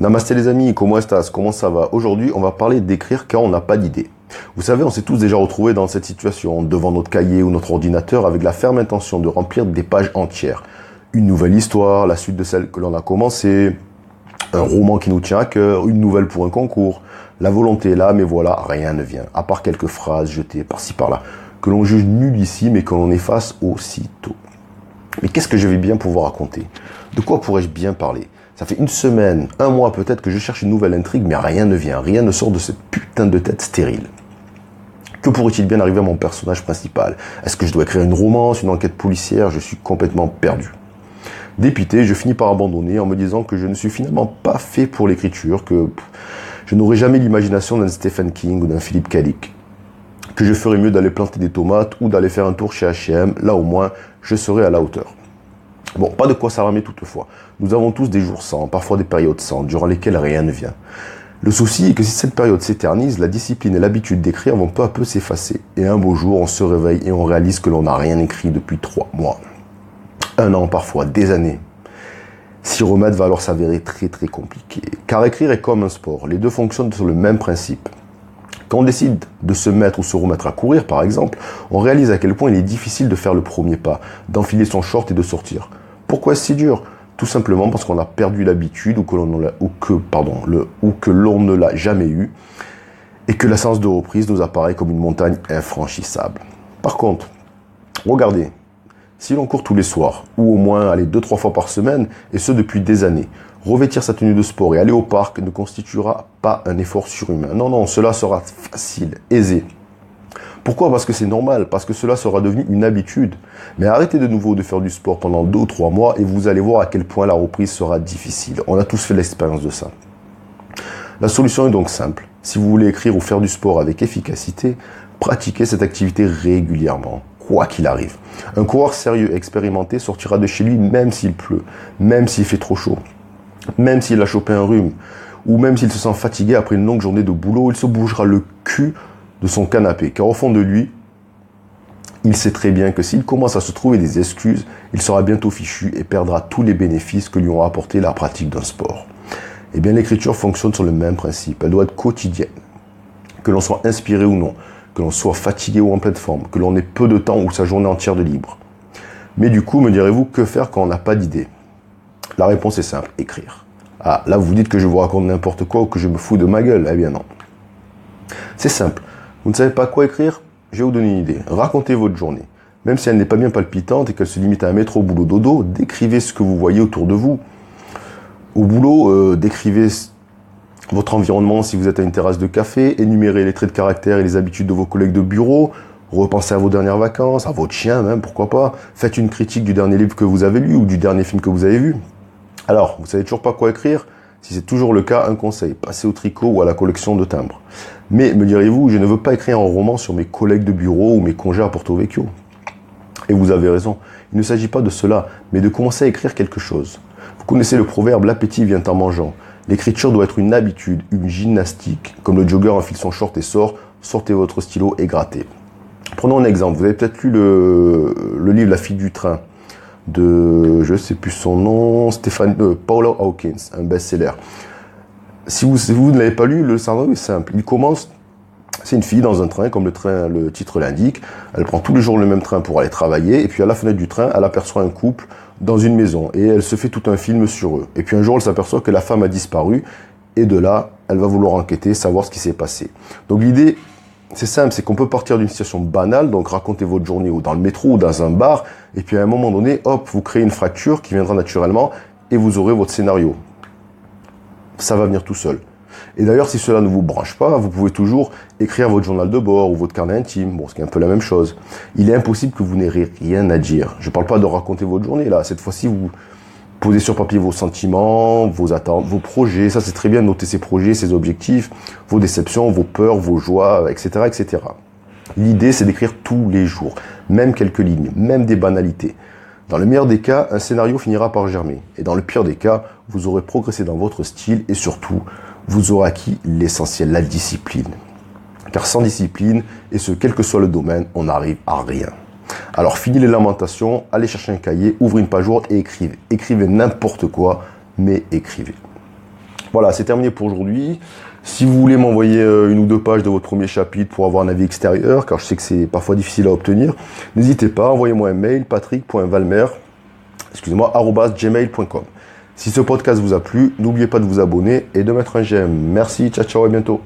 Namasté les amis, comment estás? Comment ça va? Aujourd'hui, on va parler d'écrire quand on n'a pas d'idée. Vous savez, on s'est tous déjà retrouvés dans cette situation, devant notre cahier ou notre ordinateur, avec la ferme intention de remplir des pages entières. Une nouvelle histoire, la suite de celle que l'on a commencée, un roman qui nous tient à cœur, une nouvelle pour un concours. La volonté est là, mais voilà, rien ne vient, à part quelques phrases jetées par-ci par-là, que l'on juge nullissimes et que l'on efface aussitôt. Mais qu'est-ce que je vais bien pouvoir raconter? De quoi pourrais-je bien parler? Ça fait une semaine, un mois peut-être que je cherche une nouvelle intrigue, mais rien ne vient, rien ne sort de cette putain de tête stérile. Que pourrait-il bien arriver à mon personnage principal? Est-ce que je dois écrire une romance, une enquête policière? Je suis complètement perdu. Dépité, je finis par abandonner en me disant que je ne suis finalement pas fait pour l'écriture, que je n'aurai jamais l'imagination d'un Stephen King ou d'un Philip K. Dick, que je ferais mieux d'aller planter des tomates ou d'aller faire un tour chez H&M, là au moins je serai à la hauteur. Bon, pas de quoi s'alarmer toutefois. Nous avons tous des jours sans, parfois des périodes sans, durant lesquelles rien ne vient. Le souci est que si cette période s'éternise, la discipline et l'habitude d'écrire vont peu à peu s'effacer. Et un beau jour, on se réveille et on réalise que l'on n'a rien écrit depuis 3 mois. 1 an parfois, des années. S'y remettre va alors s'avérer très très compliqué. Car écrire est comme un sport, les deux fonctionnent sur le même principe. Quand on décide de se mettre ou se remettre à courir, par exemple, on réalise à quel point il est difficile de faire le premier pas, d'enfiler son short et de sortir. Pourquoi est-ce si dur? Tout simplement parce qu'on a perdu l'habitude ou que l'on ne l'a jamais eu et que la séance de reprise nous apparaît comme une montagne infranchissable. Par contre, regardez, si l'on court tous les soirs, ou au moins aller 2-3 fois par semaine, et ce depuis des années, revêtir sa tenue de sport et aller au parc ne constituera pas un effort surhumain. Non, non, cela sera facile, aisé. Pourquoi? Parce que c'est normal, parce que cela sera devenu une habitude. Mais arrêtez de nouveau de faire du sport pendant 2 ou 3 mois et vous allez voir à quel point la reprise sera difficile. On a tous fait l'expérience de ça. La solution est donc simple. Si vous voulez écrire ou faire du sport avec efficacité, pratiquez cette activité régulièrement, quoi qu'il arrive. Un coureur sérieux et expérimenté sortira de chez lui même s'il pleut, même s'il fait trop chaud, même s'il a chopé un rhume, ou même s'il se sent fatigué après une longue journée de boulot, il se bougera le cul de son canapé, car au fond de lui, il sait très bien que s'il commence à se trouver des excuses, il sera bientôt fichu et perdra tous les bénéfices que lui ont apporté la pratique d'un sport. Eh bien, l'écriture fonctionne sur le même principe, elle doit être quotidienne. Que l'on soit inspiré ou non, que l'on soit fatigué ou en pleine forme, que l'on ait peu de temps ou sa journée entière de libre. Mais du coup, me direz-vous, que faire quand on n'a pas d'idée? La réponse est simple, écrire. Ah, là vous vous dites que je vous raconte n'importe quoi ou que je me fous de ma gueule. Eh bien non. C'est simple. Vous ne savez pas quoi écrire? Je vais vous donner une idée. Racontez votre journée. Même si elle n'est pas bien palpitante et qu'elle se limite à un métro, boulot, dodo, décrivez ce que vous voyez autour de vous. Au boulot, décrivez votre environnement si vous êtes à une terrasse de café, énumérez les traits de caractère et les habitudes de vos collègues de bureau, repensez à vos dernières vacances, à votre chien même, pourquoi pas. Faites une critique du dernier livre que vous avez lu ou du dernier film que vous avez vu. Alors, vous savez toujours pas quoi écrire? Si c'est toujours le cas, un conseil, passez au tricot ou à la collection de timbres. Mais, me direz-vous, je ne veux pas écrire un roman sur mes collègues de bureau ou mes congés à Porto Vecchio. Et vous avez raison, il ne s'agit pas de cela, mais de commencer à écrire quelque chose. Vous connaissez le proverbe, l'appétit vient en mangeant. L'écriture doit être une habitude, une gymnastique. Comme le jogger enfile son short et sort, sortez votre stylo et grattez. Prenons un exemple, vous avez peut-être lu le livre La fille du train de, je ne sais plus son nom, Paula Hawkins, un best-seller. Si vous ne l'avez pas lu, le scénario est simple. Il commence, c'est une fille dans un train, comme le titre l'indique. Elle prend tous les jours le même train pour aller travailler. Et puis à la fenêtre du train, elle aperçoit un couple dans une maison. Et elle se fait tout un film sur eux. Et puis un jour, elle s'aperçoit que la femme a disparu. Et de là, elle va vouloir enquêter, savoir ce qui s'est passé. Donc l'idée, c'est simple, c'est qu'on peut partir d'une situation banale, donc raconter votre journée ou dans le métro ou dans un bar, et puis à un moment donné, hop, vous créez une fracture qui viendra naturellement et vous aurez votre scénario. Ça va venir tout seul. Et d'ailleurs, si cela ne vous branche pas, vous pouvez toujours écrire votre journal de bord ou votre carnet intime, bon, ce qui est un peu la même chose. Il est impossible que vous n'ayez rien à dire. Je ne parle pas de raconter votre journée, là. Cette fois-ci, vous posez sur papier vos sentiments, vos attentes, vos projets. Ça, c'est très bien de noter ses projets, ses objectifs, vos déceptions, vos peurs, vos joies, etc., etc. L'idée, c'est d'écrire tous les jours, même quelques lignes, même des banalités. Dans le meilleur des cas, un scénario finira par germer. Et dans le pire des cas, vous aurez progressé dans votre style et surtout, vous aurez acquis l'essentiel, la discipline. Car sans discipline, et ce quel que soit le domaine, on n'arrive à rien. Alors fini les lamentations, allez chercher un cahier, ouvrez une page Word et écrivez. Écrivez n'importe quoi, mais écrivez. Voilà, c'est terminé pour aujourd'hui. Si vous voulez m'envoyer une ou deux pages de votre premier chapitre pour avoir un avis extérieur, car je sais que c'est parfois difficile à obtenir, n'hésitez pas, envoyez-moi un mail, patrick.valmer@gmail.com. Si ce podcast vous a plu, n'oubliez pas de vous abonner et de mettre un j'aime. Merci, ciao ciao, à bientôt.